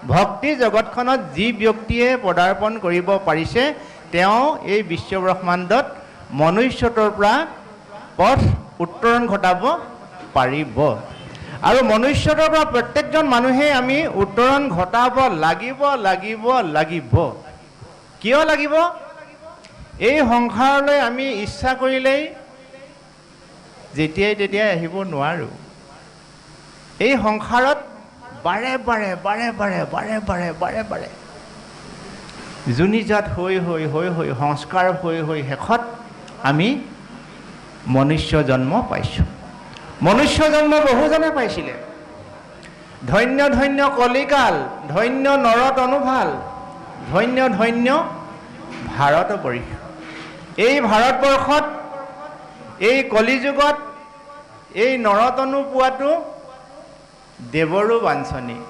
ভক্তি জগতখনত যি ব্যক্তিয়ে পদাৰ্পণ কৰিব পাৰিছে তেওঁ এই বিশ্ব ব্ৰহ্মাণ্ডত মনুষ্যতৰ পৰা পথ উত্তৰণ ঘটাব পাৰিব আৰু মনুষ্যতৰ পৰা প্ৰত্যেকজন মানুহে আমি উত্তৰণ ঘটাব লাগিব কিয় লাগিব এই সংসাৰলৈ আমি ইচ্ছা কৰিলেই যেতিয়াই তেতিয়াই আহিব নোৱাৰো এই সংসাৰত বাৰে বাৰে জুনিজাত হৈ সংস্কাৰ হৈ শেষত আমি মনুষ্য জন্ম পাইছোঁ মনুষ্য জন্ম বহুজনে পাইছিলে ধন্য কলিকাল ধন্য নৰতনুভাল ধন্য ভাৰতবৰ্ষ এই ভাৰতবৰ্ষত এই কলিযুগত এই নৰতনু পোৱাটো দেৱৰো বাঞ্ছনীয়